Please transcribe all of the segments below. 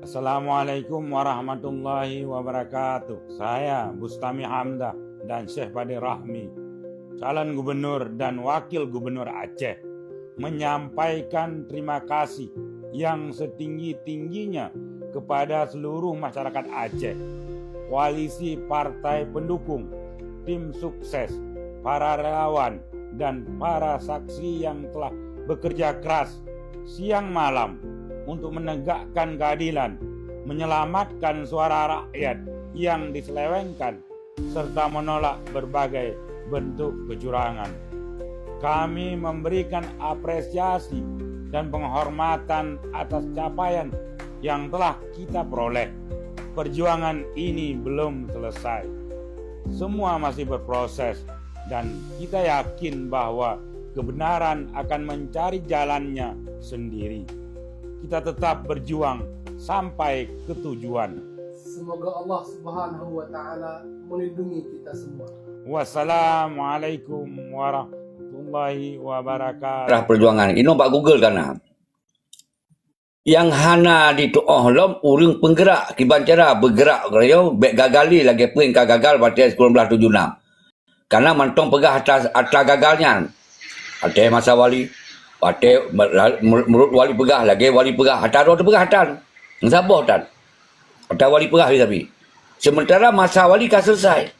Assalamualaikum warahmatullahi wabarakatuh. Saya Bustami Hamdah dan Syekh Bade Rahmi, calon gubernur dan wakil gubernur Aceh, menyampaikan terima kasih yang setinggi-tingginya kepada seluruh masyarakat Aceh, koalisi partai pendukung, tim sukses, para relawan, dan para saksi yang telah bekerja keras siang malam untuk menegakkan keadilan, menyelamatkan suara rakyat yang diselewengkan, serta menolak berbagai bentuk kecurangan. Kami memberikan apresiasi dan penghormatan atas capaian yang telah kita peroleh. Perjuangan ini belum selesai. Semua masih berproses dan kita yakin bahwa kebenaran akan mencari jalannya sendiri. Kita tetap berjuang sampai ke tujuan. Semoga Allah Subhanahu wa Ta'ala melindungi kita semua. Wassalamualaikum warahmatullahi wabarakatuh. Perjuangan ini nampak Google kan. Yang hana di tuoh lom urang penggerak kiban cara bergerak kalau bek gagali lagi pun gagal pada 1976. Karena mantong pegah atas gagalnya. Ada masa wali Pate menurut wali pegah lagi wali pegah hatar pegah hatar. Sabar tan. Hatar wali pegah tapi. Sementara masa wali kan selesai.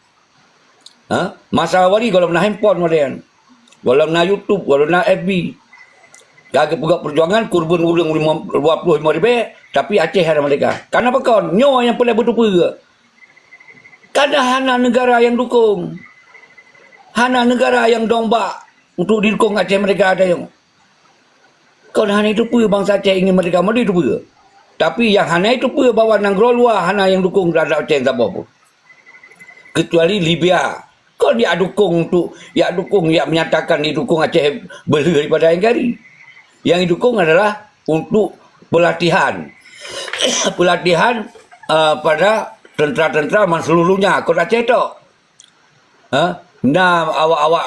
Masa wali kalau nak handphone modern. Kalau nak YouTube, kalau nak FB. Gagak pegak perjuangan kurban urang 25 ribu tapi Aceh ada mereka. Kenapa kawan? Nyo yang boleh bertupa. Karena hana negara yang dukung. Hana negara yang dombak untuk didukung Aceh mereka ada yang. Kalau hana itu pun bangsa Aceh ingin mereka maju itu pun. Tapi yang hana itu pun bawa nanggro luar hana yang dukung terhadap Aceh tak apa pun. Kecuali Libya. Kalau dia dukung untuk dia menyatakan didukung Aceh beli daripada Enggari. Yang didukung adalah untuk pelatihan. Pelatihan pada tentera-tentera seluruhnya kota Aceh tu. Nah awak-awak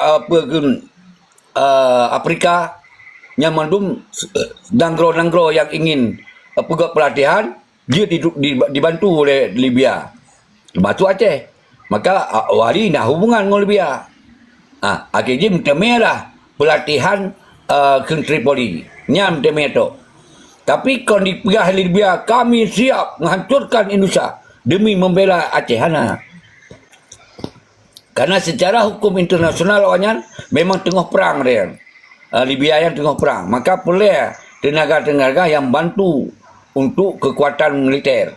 Afrika yang mandum nanggro-nanggro yang ingin pegak pelatihan, dia dibantu oleh Libya. Batu Aceh. Maka wali nak hubungan dengan Libya. Akhirnya mentemelah pelatihan ke Tripoli. Nyam temeh tu. Tapi kalau dipegah Libya, kami siap menghancurkan Indonesia demi membela Aceh hana. Karena secara hukum internasional awalnya memang tengah perang dia. Libya yang tengah perang. Maka boleh tenaga-tenaga yang bantu untuk kekuatan militer.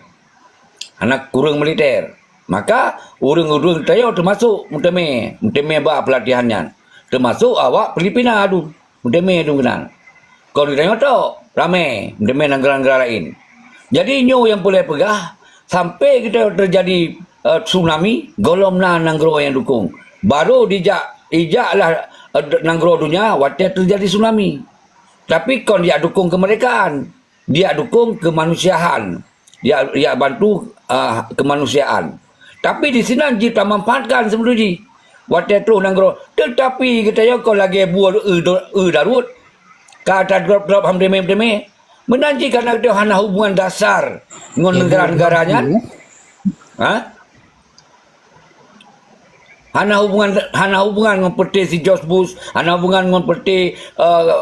Anak kurang militer. Maka urang-urang tayo termasuk Muteme buat pelatihannya. Termasuk awak Filipina tu. Muteme tu kenal. Kalau kita tu ramai Muteme negara-negara lain. Jadi nyo yang boleh pegah sampai kita terjadi tsunami, golomna nanggro yang dukung. Baru ijaklah nanggro dunia waktu terjadi tsunami. Tapi kalau dia dukung kemerdekaan, dia dukung kemanusiaan, dia bantu kemanusiaan. Tapi di sini kita manfaatkan sebenarnya waktu itu nanggro. Tetapi kita ya kalau lagi buat darut, kata drop hamdeme menanti karena dia hana hubungan dasar dengan negara-negaranya. Hana hubungan dengan peti si George Bush, hana hubungan dengan peti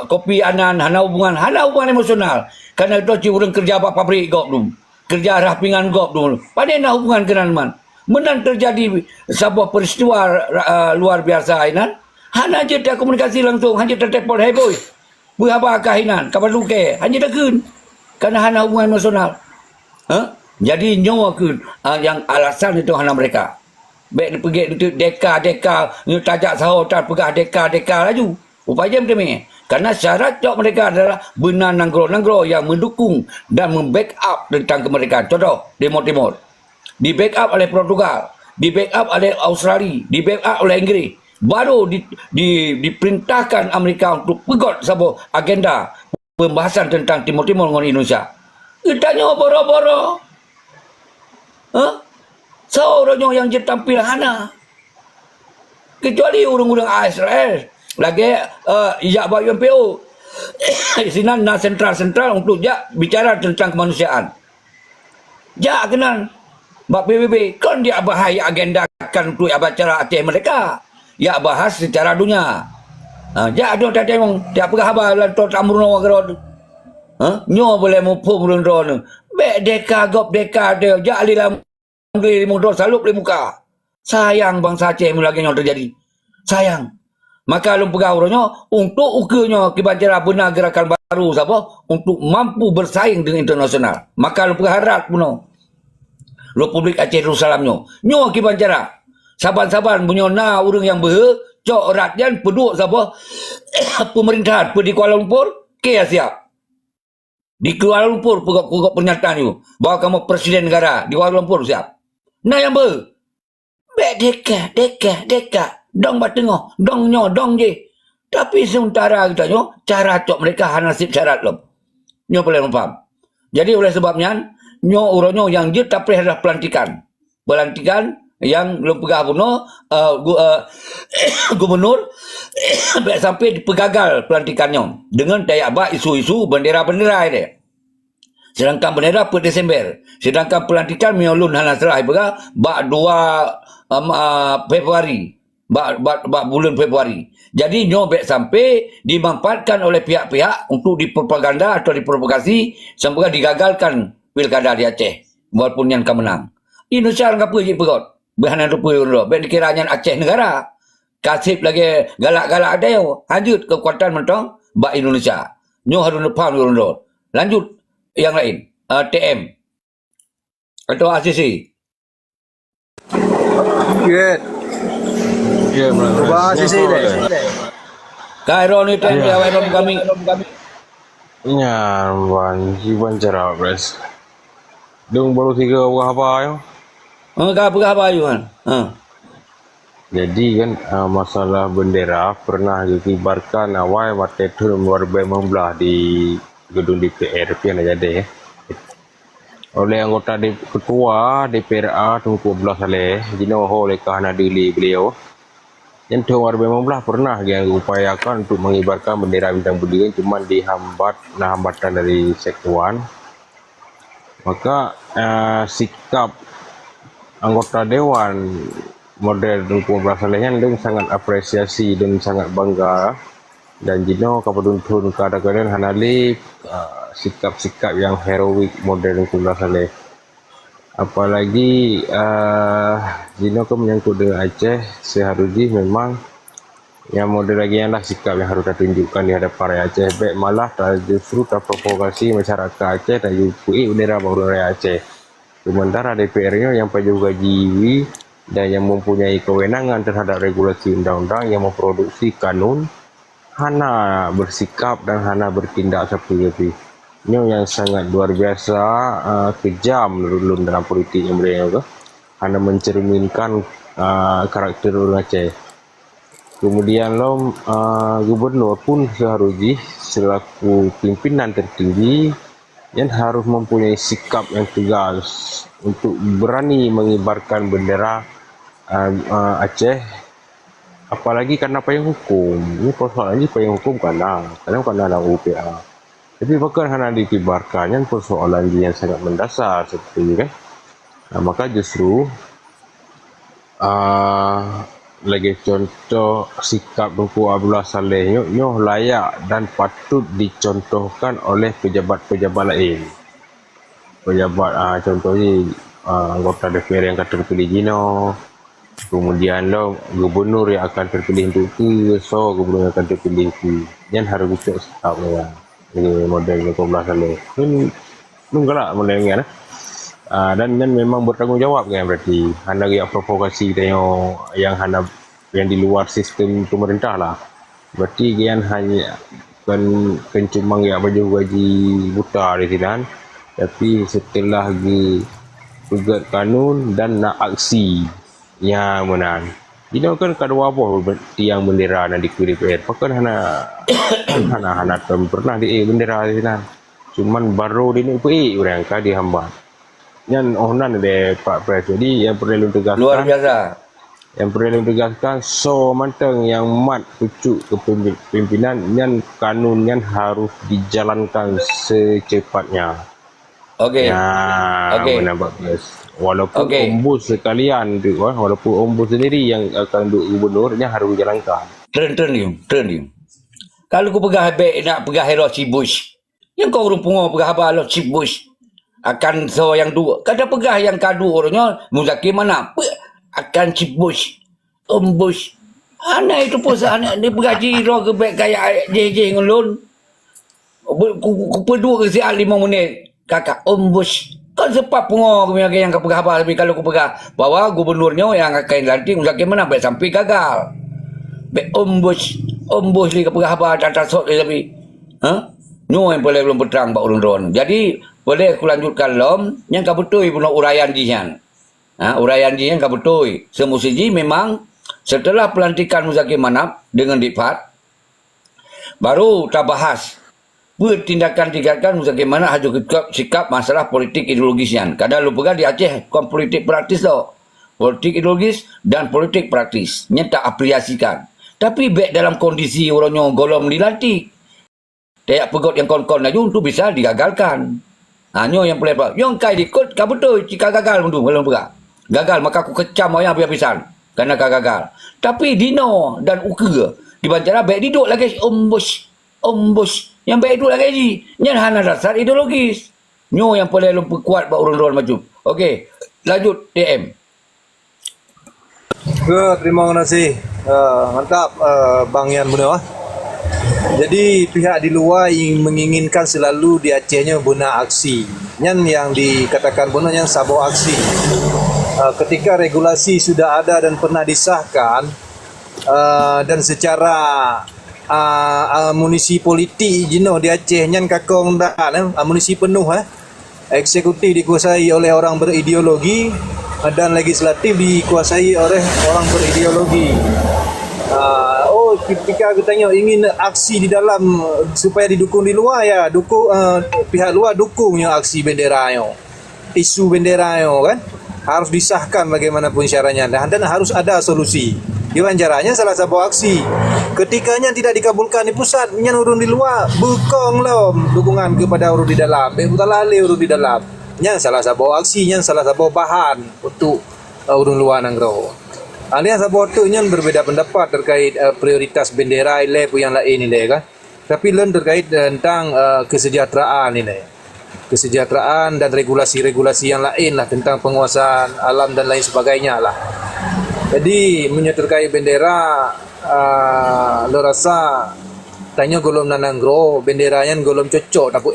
Kopi Annan, hana hubungan emosional. Karena itu orang kerja apa pabrik gop dulu, kerja rapingan gop dulu. Pada nak hubungan kenan man. Menan terjadi sebuah peristiwa luar biasa inan. Hana je tak komunikasi langsung, hanya tertepol heboh. Berapa kahinan, kapan luke, hanya takun. Karena hana hubungan emosional. Jadi nyawa ke yang alasan itu hana mereka. Baik pergi untuk deka ni tajak sahur tak pegah deka laju. Upaya macam ni. Karena syarat job mereka adalah benar nanggro yang mendukung dan membackup tentang kemerdekaan. Contoh Timur. Di backup oleh Portugal, di backup oleh Australia, di backup oleh Inggris. Baru diperintahkan Amerika untuk pegot sebuah agenda pembahasan tentang Timur dengan Indonesia. Kita nyawa boro-boro. Seorang yang jadi tampil hana. Kecuali orang-orang Israel. Lagi ijak bagi MPO. Di sini sentral untuk bicara tentang kemanusiaan. Ja kenal. Bak PBB kan dia bahaya agendakan untuk acara Aceh mereka. Ya bahas secara dunia. Ja ada tak tengok dia apa khabar lan to tamruno agro. Nyo boleh mupu mulundron. Be deka gop deka dia ja lilam ngli mudor salup di muka. Sayang bangsa Aceh lagi yang terjadi. Sayang. Maka lum pegawainya untuk ukirnya kibancara benar gerakan baru siapa untuk mampu bersaing dengan internasional. Maka lum harap puno. Republik Aceh Darussalamnya. Nyo kibancara. Saban-saban punya na urang yang cok rakyat peduk siapa pemerintahan di Kuala Lumpur ke siap. Di Kuala Lumpur pegok pernyataan itu bahawa kamu presiden negara di Kuala Lumpur siap. Nah yang deka dong batengah dong je. Tapi sementara kita cara cok mereka nasib syarat lom. Nyo boleh faham. Jadi oleh sebabnya nyo uronyo yang je tapi ada pelantikan yang belum pegah puno gubernur sampai pegagal pelantikannya dengan daya abah isu-isu bendera-bendera ini. Sedangkan bendera per Desember. Sedangkan pelantikan miolun hana serah bak 2 Februari. Bak bulan Februari. Jadi nyobek sampai dimanfaatkan oleh pihak-pihak untuk dipropaganda atau diprovokasi sampai digagalkan pilkada di Aceh walaupun yang menang. Indonesia ngapa je pegot. Berhana rupa dulu. Baik dikiranya Aceh negara. Kasih lagi galak-galak ada yo. Lanjut kekuatan mentong bak Indonesia. Nyo harus faham dulu. Lanjut yang lain. TM atau ACC. Good. Ya, Coba ACC deh. Kairon itu yang Kairon kami. Ya, Iwan cerah, guys. Dong baru 3 apa yo? Apa Yuhan? Jadi kan masalah bendera pernah dikibarkan awal waktu itu nomor 15 di gedung DPR yang jadi oleh anggota ketua DPRA Tunku Abdullah Saleh jino oleh kahana dili beliau yang nomor 15 pernah yang upayakan untuk mengibarkan bendera bintang berdiri cuma dihambat hambatan dari Sekwan. Maka sikap anggota dewan model Tunku Abdullah Saleh yang sangat apresiasi dan sangat bangga dan jino kapaduntun kadang-kadang hanali sikap-sikap yang heroik model Tunku Abdullah Saleh. Apalagi jino menyangkut dengan Aceh seharusnya memang yang model lagi lah sikap yang harus ditunjukkan di hadapan rakyat Aceh. Baik malah justru terprovokasi masyarakat Aceh dan juga bendera baru rakyat Aceh. Sementara DPR-nya yang juga jiwi dan yang mempunyai kewenangan terhadap regulasi undang-undang yang memproduksi kanun hana bersikap dan hana bertindak seperti itu. Ini yang sangat luar biasa kejam dulu dalam politiknya beliau hana mencerminkan karakter orang Aceh. Kemudian gubernur pun seharusnya selaku pimpinan tertinggi yang harus mempunyai sikap yang tegas untuk berani mengibarkan bendera Aceh, apalagi karena payung hukum. Ini persoalannya payung hukum karena ada UPA. Tapi bahkan hanya dikibarkan yang persoalan yang sangat mendasar seperti itu kan. Maka justru lagi contoh sikap Tunku Abdullah Saleh nyo layak dan patut dicontohkan oleh pejabat-pejabat lain. Pejabat contohnya anggota DPR yang akan terpilih Gino, kemudian gubernur yang akan terpilih untuk itu, gubernur yang akan terpilih itu. Yang harus kita sikap ya. Ini model Tunku Abdullah Saleh. Nunggu lah modelnya. Dan memang bertanggung jawab kan berarti hanya yang provokasi tengok yang di luar sistem pemerintah lah berarti gian hanya kan cuma ya baju gaji buta di sini tapi setelah pegat kanun dan nak aksi yang menang ini kan kedua apa tiang bendera dan di DPR bahkan hana pernah di bendera di sini cuman baru di UPI orang kah dihambat yang onan de Pak Pres. Jadi yang perlu tegaskan Luar biasa. Yang perlu tegaskan manteng yang mat pucuk kepimpinan yang kanun yang harus dijalankan secepatnya. Okey. Ya, Okey. benar bagus. Walaupun Okey. ombus sekalian tu, walaupun ombus sendiri yang akan duduk gubernurnya harus dijalankan. Turn you. Kalau kau pegah nak pegah hero si Bush, yang kau urung pungo pegah apa lo si Bush akan so yang dua. Kada pegah yang kadu orangnya Muzakir mana? Akan si Bush. Bush. Anak itu pun anak dia bergaji roh ke baik kayak JJ ngelun. Ku pedua ke siap 5 minit. Kakak Bush. Kau sempat pungo ke yang kau pegah apa tapi kalau kau pegah bawa gubernurnya yang akan dilantik Muzakir mana baik sampai gagal. Baik Bush ni kau pegah apa tak sok tapi. Nyo yang boleh belum berterang bak urun-urun. Jadi boleh aku lanjutkan lom yang kau betul punya uraian jihan. Uraian jihan kau betul. Semusiji memang setelah pelantikan Muzakir Manap dengan Dikpat baru tak bahas tindakan Muzakir Manap haju sikap masalah politik ideologisnya. Kadang lu pegang di Aceh bukan politik praktis tau. Politik ideologis dan politik praktis. Nya tak apresiasikan. Tapi baik dalam kondisi orangnya golong dilantik. Kayak pegot yang kon-kon aja untuk bisa digagalkan. Nyo yang boleh apa? Yang kai dikut kau betul jika gagal mundur belum pegang. Gagal maka aku kecam orang habis-habisan. Karena kau gagal. Tapi Dino dan Uke di Banjara baik duduk lagi Bush. Yang baik duduk lagi ji. Yang hana dasar ideologis. Nyo yang boleh lupa kuat buat urun-urun maju. Okey. Lanjut DM. Terima kasih. Mantap Bang Yan Buna. Jadi pihak di luar menginginkan selalu di Acehnya guna aksi. Yang dikatakan Buna yang sabot aksi. Ketika regulasi sudah ada dan pernah disahkan dan secara amunisi politik jino di Aceh nyan kakong dah amunisi penuh eksekutif dikuasai oleh orang berideologi dan legislatif dikuasai oleh orang berideologi. Ketika kita tanya ingin aksi di dalam supaya didukung di luar ya pihak luar dukungnya aksi benderanya, isu benderanya kan harus disahkan bagaimanapun syaratnya dan harus ada solusi. Gimana caranya? Salah satu aksi. Ketikanya tidak dikabulkan di pusat, nyan urun di luar, bekong lo dukungan kepada urun di dalam, utalale urun di dalam. Nyan salah satu aksi, nyan salah satu bahan untuk urun luar nanggro. Alias sabotu nyan berbeda pendapat terkait prioritas bendera ile yang lain ile kan. Tapi len terkait tentang kesejahteraan ini. Kesejahteraan dan regulasi-regulasi yang lain lah tentang penguasaan alam dan lain sebagainya lah. Jadi terkait bendera lo rasa tanya golom nananggro benderanya golom cocok tapu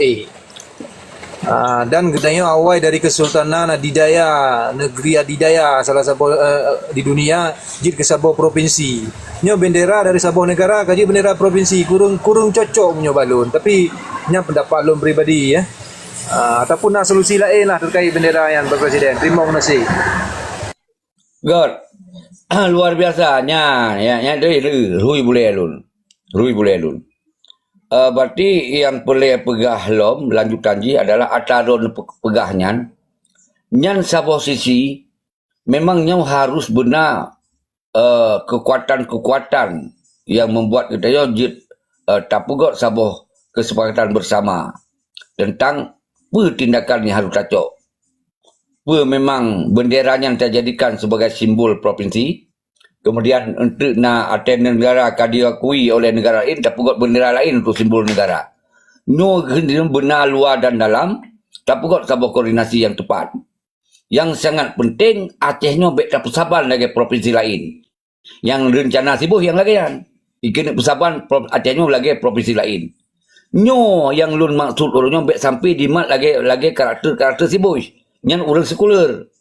dan gedanya awal dari Kesultanan Adidaya, negeri Adidaya salah satu di dunia jid ke sebuah provinsi. Nyo bendera dari sebuah negara kaji bendera provinsi kurung cocok punya balun. Tapi nya pendapat lom pribadi ya. Ataupun nak solusi lain lah terkait bendera yang berpresiden. Terima kasih. God. Luar biasanya. Ya dari Rui boleh lun. Berarti yang boleh pegah lom lanjutan ji adalah atarun pegahnya. Nyan sabo sisi memangnya harus benar kekuatan-kekuatan yang membuat kita jid tak pegot sabo kesepakatan bersama tentang tindakan yang harus cocok. Memang benderanya yang terjadikan sebagai simbol provinsi. Kemudian untuk nak attend negara akan diakui oleh negara lain, tak pegot bendera lain untuk simbol negara. Benar luar dan dalam, tak pegot sebuah koordinasi yang tepat. Yang sangat penting, Acehnya tak persaban lagi provinsi lain. Yang rencana sibuh yang lagi kan. Ikan persaban Acehnya lagi provinsi lain. Yang lun maksud orangnya sampai dimat lagi karakter sibuh. Yang orang sekuler.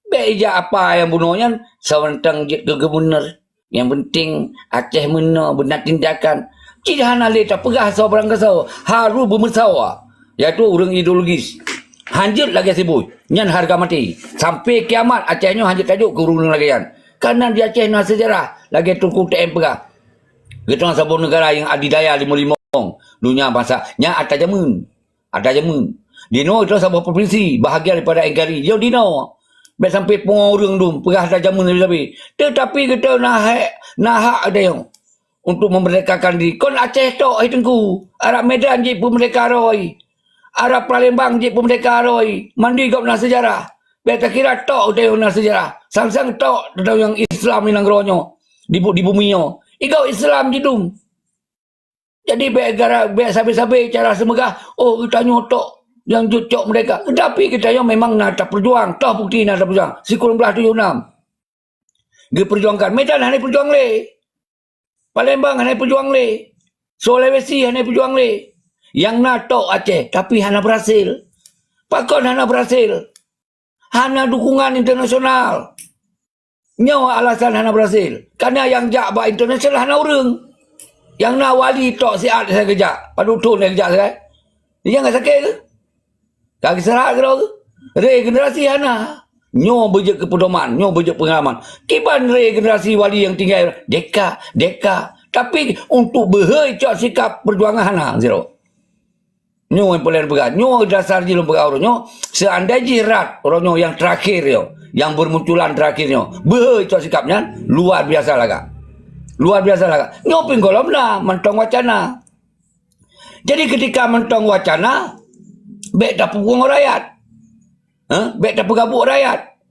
Beja apa yang bunuhnya sawantang jid benar. Yang penting Aceh benar tindakan. Tidak hanya tak pegah saw barang kasau. Haru bermesawa. Iaitu orang ideologis. Hanjut lagi sibuk. Nyan harga mati. Sampai kiamat Acehnya hanjut tajuk ke urung lagi kan. Karena di Aceh na sejarah lagi tukung TM pegah. Kita sebuah negara yang adidaya 55. Dunia bangsa. Nya ada jamun. Dino itu sebuah provinsi bahagian daripada NKRI. Dia Dino. Baik sampai pengorang tu pegah dah jamun tetapi kita nak hak ada yang untuk memerdekakan diri. Kon Aceh tok ai tengku. Arab Medan je pun merdeka roi. Arab Palembang je pemerdeka roi. Mandi kau nak sejarah. Beta kira tok dia nak sejarah. Sang-sang tok dia yang Islam ni nang ronyo. Di bumi yo. Ikau Islam jidum. Jadi be sabe-sabe cara semegah. Oh kita nyotok yang jucok mereka. Tapi kita yo memang nak berjuang. Toh bukti nak berjuang. 1976. Dia perjuangkan. Medan hanya perjuang le. Palembang hanya perjuang le. Sulawesi hanya perjuang le. Yang nato Aceh. Tapi hanya berhasil. Pakon hanya berhasil. Hanya dukungan internasional. Nyawa alasan hanya berhasil. Karena yang jak ba internasional hanya orang. Yang nak wali tok siat saya kejak. Padutun saya kejak saya. Dia jangan sakit ke? Kaki serak ke ke? Regenerasi hana. Nyo berjek kepedoman. Nyo berjek pengalaman. Kiban regenerasi wali yang tinggal. Deka. Tapi untuk berhei cok sikap perjuangan hana. Zero. Nyo yang paling pegang. Nyo dasar je lompat orang. Nyo seandainya jirat. Orang nyo yang terakhir yo. Yang bermunculan terakhirnya. Berhei cok sikapnya. Luar biasa lah. Luar biasa lah. Nyoping kolom na, mentong wacana. Jadi ketika mentong wacana, bek tak pukul rakyat. Bek tak pegabuk rakyat.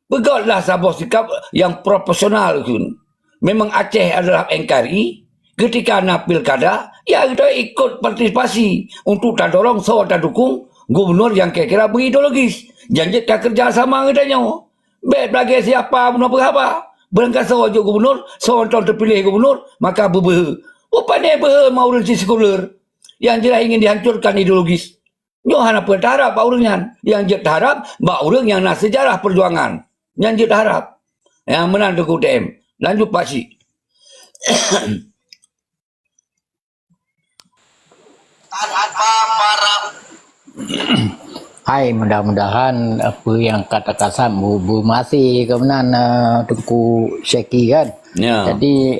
Begotlah sabah sikap yang proporsional. Memang Aceh adalah NKRI. Ketika nak pilkada, ya kita ikut partisipasi. Untuk tak dorong, so tak dukung gubernur yang kira-kira berideologis. Janjikan kerjasama katanya. Bek bagi siapa pun apa. Berangkat seorang gubernur, seorang tahun terpilih gubernur, maka berbeha. Pandai beha mau orang sekuler. Yang jelas ingin dihancurkan ideologis. Nyohan apa harap pak orangnya. Yang je harap, pak orang yang nak sejarah perjuangan. Yang je harap. Yang menang ke UTM. Lanjut Pak Syik. Hai, mudah-mudahan apa yang kata-kata masih kebenaran Tengku Syeki kan. Ya. Jadi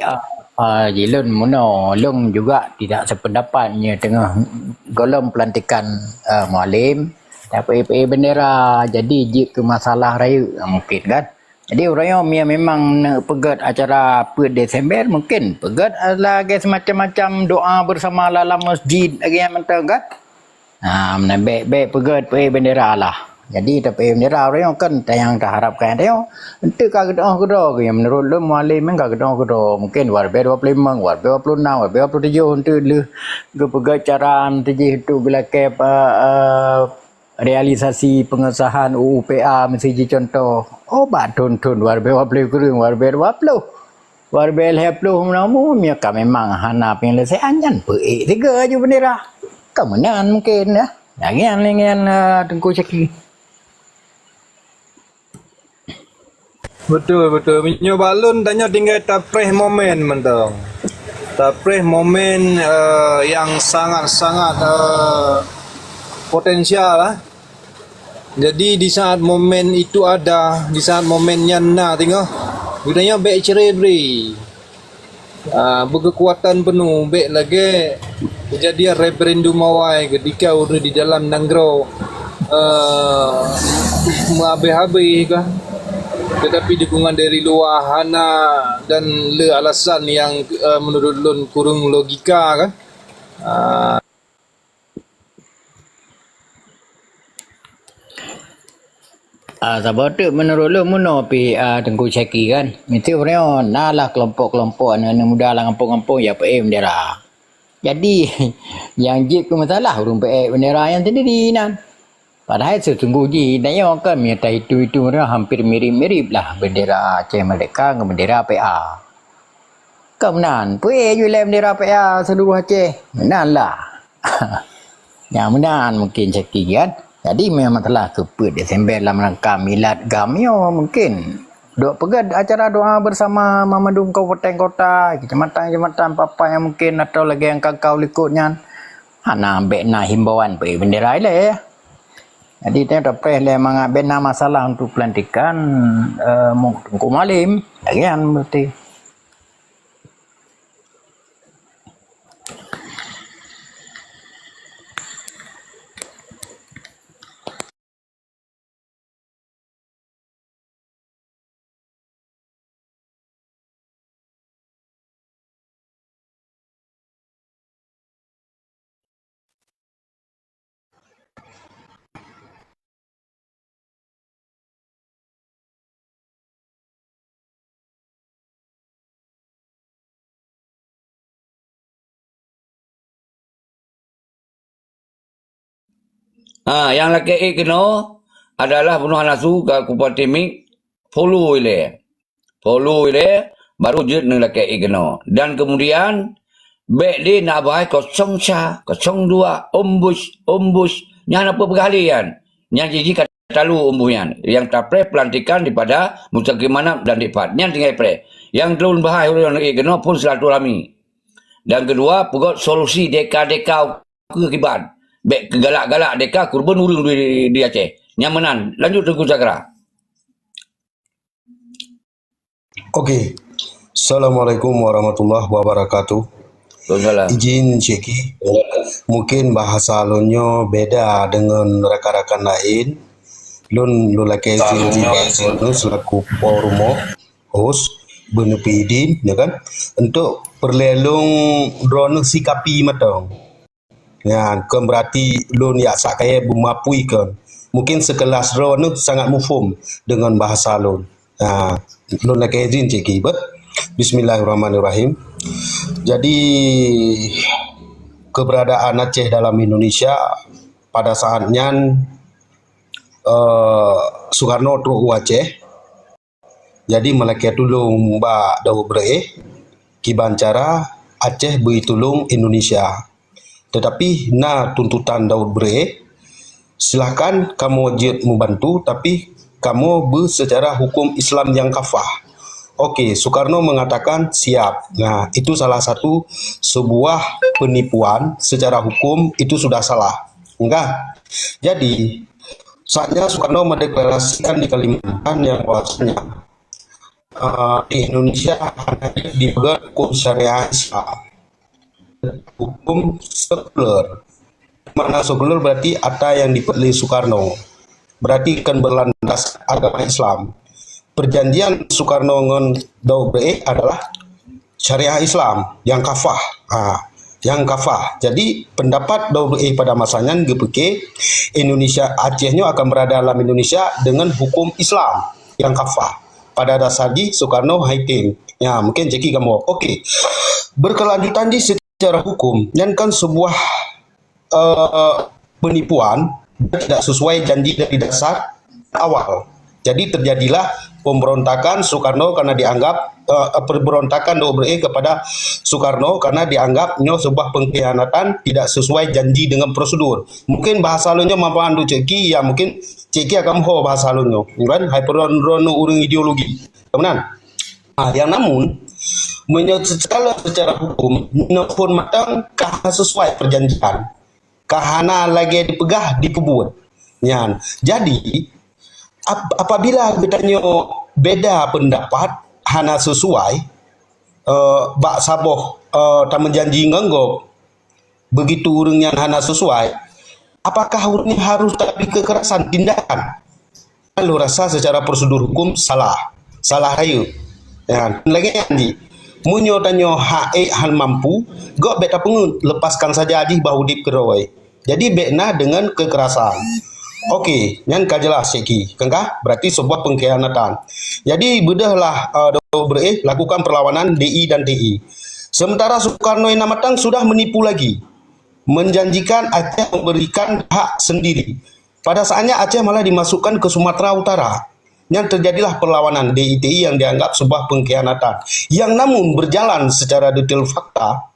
Jilun Muno Long juga tidak sependapatnya tengah golong pelantikan mualim dapat PA bendera. Jadi jik ke masalah raya mungkin kan. Jadi orang yang memang pegat acara per Desember mungkin pegat lagi semacam-macam doa bersama dalam masjid lagi yang mentang kan. Baik pegat PA bendera lah. Jadi tapi bendera orang kan yang terharapkan dia ente ka gedoh yang menurut lu mualim kan gedoh mungkin warbe 25 warbe 26 warbe 27 ente lu ke pegat cara ente itu bila ke realisasi pengesahan UU PA mesti contoh obat tuntun warbe 20 kurang warbe 20 warbe 20 menamu mereka memang hana penyelesaian jan PA tiga aja bendera kemenangan mungkin ya dengan Tengku Syeki. Betul. Minyo balun tanya tinggal tapreh momen mentong. Tapreh momen yang sangat-sangat potensial lah. Jadi di saat momen itu ada, di saat momennya tengok. Budaya baik cerebri. Berkekuatan penuh baik lagi kejadian referendum awal ketika udah di dalam Nanggro habis-habis kah. Tetapi dukungan dari luar hana dan le alasan yang menurut lun kurang logika kan. Sebab tu menurut lu muno pi Tengku Syeki kan. Mesti orang nalah kelompok-kelompok anak muda lah kampung-kampung ya PA bendera. Jadi yang jik ke masalah urung PA bendera yang sendiri nan. Padahal sesungguhnya dia kan minta itu hampir mirip-mirip lah bendera Aceh Merdeka dengan bendera PA. Kemenan, PA juga bendera PA seluruh Aceh. Menan lah. Yang menan mungkin Syeki kan. Jadi memang telah ke Desember dalam rangka milad Gamio mungkin. Duk pegat acara doa bersama Mamadum Kabupaten Kota, kecamatan Papa yang mungkin atau lagi yang kau likutnya. Hana ambek na himbauan PA bendera ile ya. Jadi dia dapat memang benar masalah untuk pelantikan Tengku Malim. Lagian berarti. Yang laki kena adalah bunuh nafsu ke kupal timik, follow ile. Baru jeនឹងlaki kena. Dan kemudian baik dia nak bahas 03, 02, ombus, yang apa berkali kan. Yang jiji kata lalu umbuhnya. Yang tapre pelantikan daripada Mustaqimanap dan Dipat. Yang tinggal pre. Yang belum bahas orang kena pun silaturahmi. Dan kedua, pegot solusi deka-deka kekibat. Baik kegalak-galak deka kurban urung di Aceh. Yang menan. Lanjut Tengku Sakra. Okey. Assalamualaikum warahmatullahi wabarakatuh. Waalaikumsalam. Izin Ceki, mungkin bahasa lunyo beda dengan rakan-rakan lain. Lun lelaki izin selaku forumo host benepidin, ya kan? Untuk perlelong drone sikapi matang. Ya, kan berarti lun ya sakaya bumapui kan. Mungkin sekelas drone sangat mufum dengan bahasa lun. Lun lelaki izin Ceki, Bismillahirrahmanirrahim. Jadi keberadaan Aceh dalam Indonesia pada saatnya Soekarno tu Aceh. Jadi melekat tulung Mbak Daud Bre Kibancara Aceh beri tulung Indonesia. Tetapi tuntutan Daud Bre, silakan kamu wajib membantu, tapi kamu secara hukum Islam yang kafah. Okey, Soekarno mengatakan siap. Nah, itu salah satu sebuah penipuan secara hukum, itu sudah salah. Enggak. Jadi, saatnya Soekarno mendeklarasikan di Kalimantan yang bahwasanya di Indonesia dipegang hukum syariah Islam. Hukum sekuler. Makna sekuler berarti ada yang dipilih Soekarno. Berarti kan berlandas agama Islam. Perjanjian Soekarno dengan Daud Bre adalah syariah Islam yang kafah. Yang kafah. Jadi pendapat Daud Bre pada masanya GPK Indonesia Acehnya akan berada dalam Indonesia dengan hukum Islam yang kafah. Pada dasarnya Soekarno haiting. Ya, mungkin Jeki kamu. Okey. Berkelanjutan di secara hukum yang kan sebuah penipuan tidak sesuai janji dari dasar awal. Jadi terjadilah pemberontakan Soekarno karena dianggap pemberontakan Daud Bre kepada Soekarno karena dianggapnya sebuah pengkhianatan tidak sesuai janji dengan prosedur. Mungkin bahasa lunyo mampan du Ceki, ya mungkin Ceki akan ho bahasa lunyo. Kan hyperon urung ideologi. Kemudian yang namun secara hukum pun matang kahana sesuai perjanjian. Kahana lagi dipegah dikebut. Ya. Jadi apabila bertanya beda pendapat hana sesuai bak saboh tak menjanji nganggop begitu orang yang hana sesuai, apakah orangnya harus tapi kekerasan tindakan? Kalau rasa secara prosedur hukum salah raya. Ya, lagi nanti munyo tanyo hal mampu gok beta pengun lepaskan saja aji bahu dip keroi. Jadi bekna dengan kekerasan. Okey, yang kajelas Ceki. Kengkah berarti sebuah pengkhianatan. Jadi bedahlah Daud Bre lakukan perlawanan DI dan TI. Sementara Soekarno yang matang sudah menipu lagi. Menjanjikan Aceh memberikan hak sendiri. Pada saatnya Aceh malah dimasukkan ke Sumatera Utara. Yang terjadilah perlawanan DI TI yang dianggap sebuah pengkhianatan. Yang namun berjalan secara detail fakta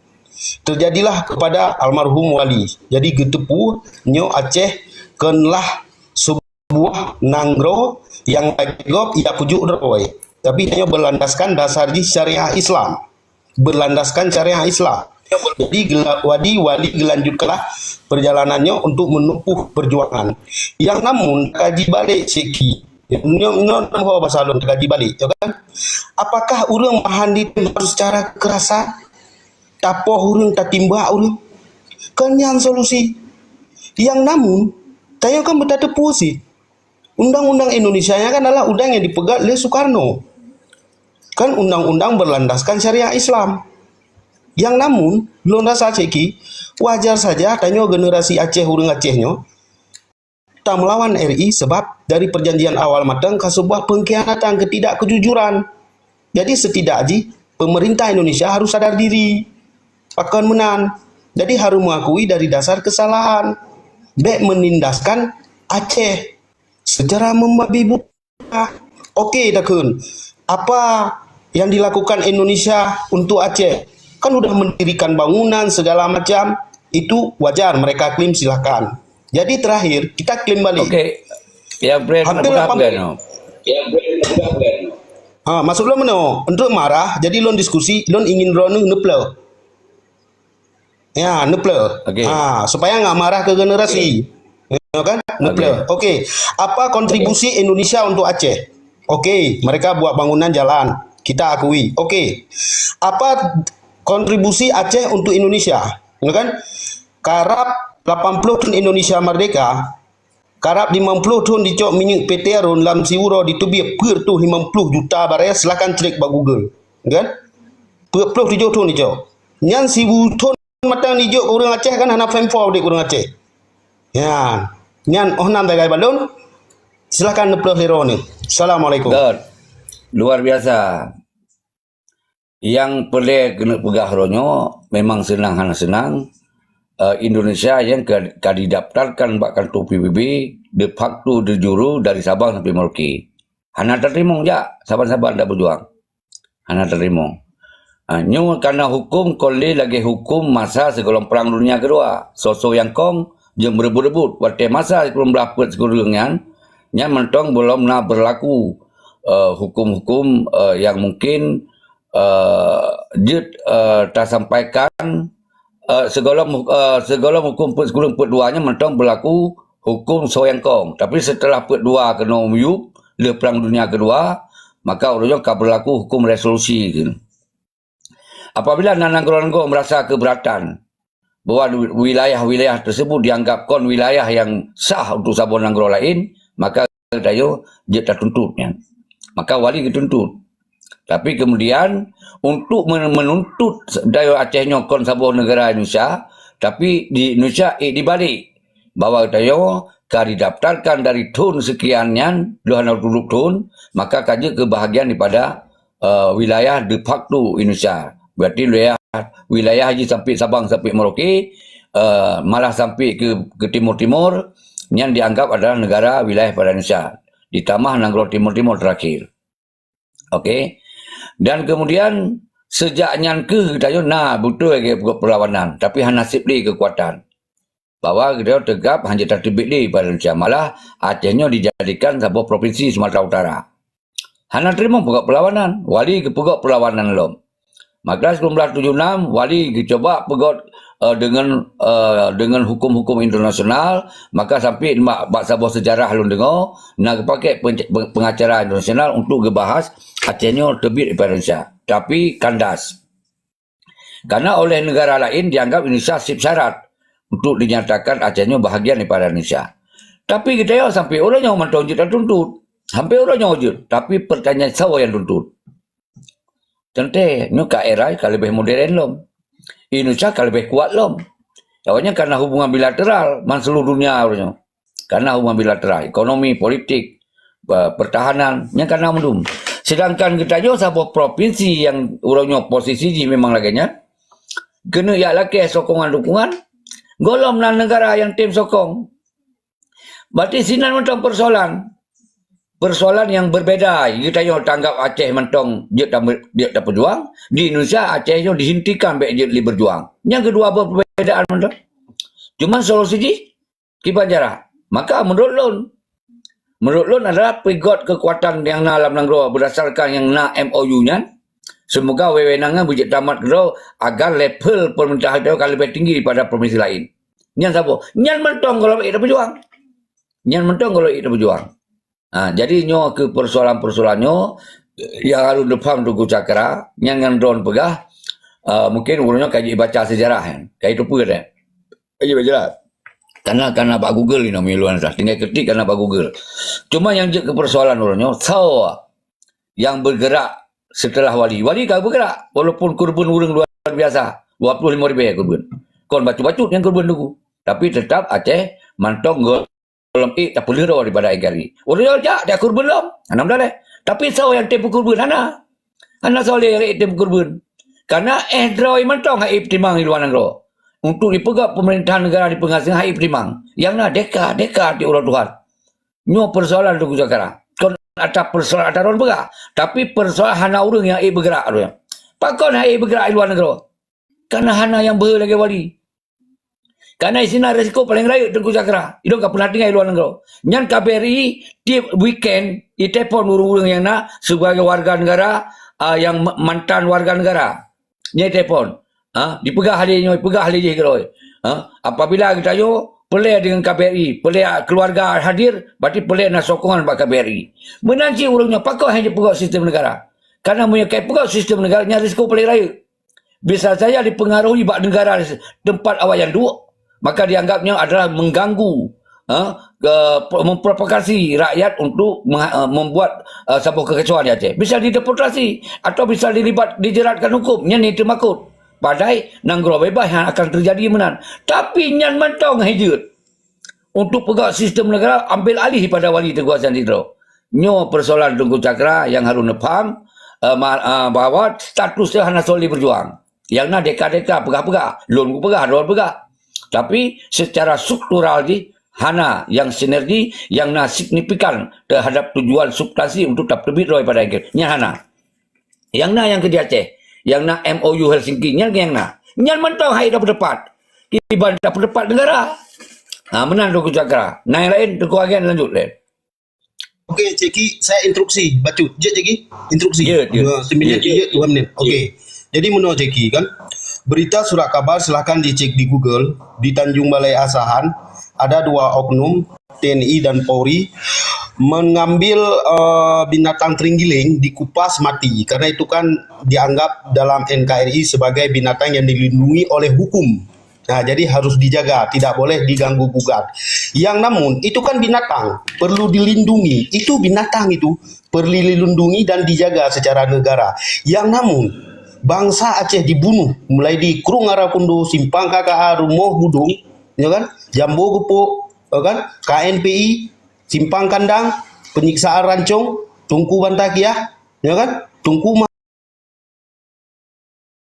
terjadilah kepada almarhum Wali. Jadi getepu nyo Aceh kenlah sebuah nanggro yang agop ia pujuk deroi, tapi hanya berlandaskan dasar di syariah Islam, berlandaskan syariah Islam. Jadi wali dilanjutkanlah perjalanannya untuk menempuh perjuangan. Yang namun kaji balik Ceki, bahasa Lun kaji balik, ya kan? Apakah orang mahandi harus secara kekerasan? Tapoh orang tak timbak orang? Kan yang solusi. Yang namun saya kan bertata puasi. Undang-undang Indonesia kan adalah undang yang dipegang oleh Soekarno. Kan undang-undang berlandaskan syariah Islam. Yang namun, belum rasa Ceki, wajar saja tanya generasi Aceh urang Acehnya tak melawan RI sebab dari perjanjian awal matang ke sebuah pengkhianatan ketidakkejujuran. Jadi setidaknya pemerintah Indonesia harus sadar diri. Akan menang. Jadi harus mengakui dari dasar kesalahan. bek menindaskan Aceh secara membabi buta. Okey dah kun. Apa yang dilakukan Indonesia untuk Aceh? Kan udah mendirikan bangunan segala macam, itu wajar mereka klaim, silakan. Jadi terakhir kita klaim balik. Okey. Yang brand Hampir apa 80. Maksud lo mana? Untuk marah, jadi lo diskusi, lo ingin ronu neple. Ya, neple. Okey. Supaya nggak marah ke generasi. Ya kan? Neple. Okey. Apa kontribusi Indonesia untuk Aceh? Okey, mereka buat bangunan jalan. Kita akui. Okey. Apa kontribusi Aceh untuk Indonesia? Ya kan? Karap 80 tahun Indonesia merdeka, karap 50 tahun dicok minyak PT Arun lam siwuro ditubir per tu 50 juta baraya, silakan cek ba Google. Kan? 47 tahun dicok. Nyan 1000 tahun matang dicok orang Aceh kan hana femfo dek orang Aceh. Ya. Nyan ohnam dagai balon. Silakan neploh lero ni. Assalamualaikum. God. Luar biasa. Yang pelak kena pegah ronyo memang senang hana senang. Indonesia yang didaftarkan bakal tu PBB de facto de juru dari Sabang sampai Merauke. Hana terima je Sabang-Sabang dah berjuang. Hana terima. Nyu karena hukum kolej lagi hukum masa sebelum Perang Dunia Kedua. Sosok yang kong yang berebut-rebut waktu masa sebelum berlaku sekurang-kurangnya nya mentong belum nak berlaku hukum-hukum yang mungkin tak sampaikan segala hukum sebelum put 2 nya mentong berlaku hukum soyangkong. Tapi setelah put 2 kena umyuk le Perang Dunia Kedua, maka urusnya akan berlaku hukum resolusi gitu. Apabila nanang-nanang merasa keberatan bahwa wilayah-wilayah tersebut dianggap kon wilayah yang sah untuk sabon nanggro lain, maka dayo dia tertuntutnya. Maka wali dituntut. Tapi kemudian untuk menuntut dayo Aceh kon sabon negara Indonesia, tapi di Indonesia dibalik bahwa dayo didaftarkan dari tahun sekiannya 220 tahun, maka kaji kebahagiaan daripada wilayah de facto Indonesia. Berarti wilayah haji sampai Sabang sampai Merauke, malah sampai ke timur-timur yang dianggap adalah negara wilayah pada Indonesia. Ditambah Nanggro timur-timur terakhir. Okey. Dan kemudian sejaknya ke kita betul lagi perlawanan, tapi nasib di kekuatan. Bahwa kita tegap hanya tertibik di pada Indonesia. Malah Acehnya dijadikan sebuah provinsi Sumatera Utara. Hana terima pegawai perlawanan, wali ke pegawai perlawanan lom. Maka 1976 wali dicoba pegot dengan hukum-hukum internasional, maka sampai sebuah sejarah lu dengar nak pakai pengacara internasional untuk ngebahas Acehnya terbit daripada Indonesia, tapi kandas. Karena oleh negara lain dianggap Indonesia sip syarat untuk dinyatakan Acehnya bahagian daripada Indonesia. Tapi kita ya sampai orangnya mentong kita tuntut. Sampai orangnya wujud, tapi pertanyaan siapa yang tuntut? Tentu, ini ke era kalau lebih modern lom. Indonesia kalau lebih kuat lom. Awalnya karena hubungan bilateral, seluruh dunia orangnya. Karena hubungan bilateral, ekonomi, politik, pertahanan, yang karena mendum. Sedangkan kita juga sebuah provinsi yang orangnya posisi memang laginya, kena ya lagi sokongan dukungan, golom dan negara yang tim sokong. Berarti sini mentang persoalan yang berbeda. Kita yang tanggap Aceh mentong dia tak berjuang. Di Indonesia Aceh yang dihentikan baik dia berjuang. Yang kedua perbedaan mentong. Cuma solusi di Kibanjara. Maka menurut Lon adalah pegot kekuatan yang dalam nanggro berdasarkan yang MOU-nya. Semoga wewenangan bujit tamat kedua agar level pemerintahan itu akan lebih tinggi daripada provinsi lain. Yang siapa? Yang mentong kalau kita berjuang. Yang mentong kalau kita berjuang. Jadi nyo ke persoalan-persoalannya yang harus dipaham Tugu Cakra yang drone pegah mungkin urutnya kaji baca sejarah kan. Kayak itu pun kan. Kaji baca. Karena Pak Google ini miluan sah. Tinggal ketik karena Pak Google. Cuma yang ke persoalan urutnya sawa yang bergerak setelah wali. Wali kan bergerak walaupun kurban urang luar biasa. 25,000 kurban. Kon batu-batu yang kurban Tugu. Tapi tetap Aceh mantong dalam tak boleh daripada Egari. Orang dia kurban lom. Anam dah leh. Tapi saw yang tempo kurban Hana saw yang tempo kurban. Karena draw mentong hai timang di luar nangro. untuk dipegang pemerintahan negara di pengasingan hai primang. Yang nak deka di urat Tuhan. Nyo persoalan tu Jakarta. Kon ada persoalan ada orang bergerak. Tapi persoalan hana orang yang bergerak tu yang. Pakon hai bergerak di luar negara. Karena hana yang lagi wali. Karena di sini resiko paling raya Tengku Jakarta. Itu tak pernah tinggal di luar negara. Yang KBRI tiap weekend telefon urung-urung yang nak sebagai warga negara yang mantan warga negara. Nya telefon. Dipegah halinya, keroi. Apabila kita yo pelai dengan KBRI, pelai keluarga hadir, berarti pelai nak sokongan pak KBRI. Menanci urungnya pakau hanya pegawai sistem negara. Karena menyekai pegawai sistem negara nya risiko paling raya. Bisa saja dipengaruhi bak negara tempat awak yang dua, maka dianggapnya adalah mengganggu, memprovokasi rakyat untuk membuat sebuah kekecewaan di Aceh. Bisa dideportasi atau bisa dijeratkan hukum. Yang itu makut. Padai nanggro bebas yang akan terjadi menan. Tapi nyan mentong hijut. Untuk pegawai sistem negara ambil alih pada wali kekuasaan itu. Nyo persoalan Tengku Cakra yang harus nepam bahwa statusnya hanya soleh berjuang. Yang nak deka-deka pegah-pegah, loan pegah, dolar pegah. Tapi secara struktural hana yang sinergi, yang nak signifikan terhadap tujuan substansi untuk tak terbit roy pada akhir. Yang hana. Yang nak yang ke Aceh, yang nak MOU Helsinki, yang nak. Yang mentau hai dapat tepat. Kiban dapat tepat negara. Menang Tengku Cakra. Nah yang lain Tengku Agen lanjut lain. Okey, Ceki, saya instruksi. Baca. Je, Ceki. Instruksi. Ya. 9 je, 2 menit. Okey. Jadi menurut Ceki kan, berita surat kabar silahkan dicek di Google. Di Tanjung Balai Asahan, ada 2 oknum, TNI dan Polri, mengambil binatang terenggiling dikupas mati. Karena itu kan dianggap dalam NKRI sebagai binatang yang dilindungi oleh hukum. Nah, jadi harus dijaga, tidak boleh diganggu gugat. Yang namun itu kan binatang, perlu dilindungi. Itu binatang itu perlu dilindungi dan dijaga secara negara. Yang namun bangsa Aceh dibunuh, mulai di Krung Arakundu, Simpang KKA, Rumoh Budung, ya kan? Jambu Gepuk, ya kan? KNPI, Simpang Kandang, penyiksaan Rancong, Tungku Bantakiah, ya kan? Tungku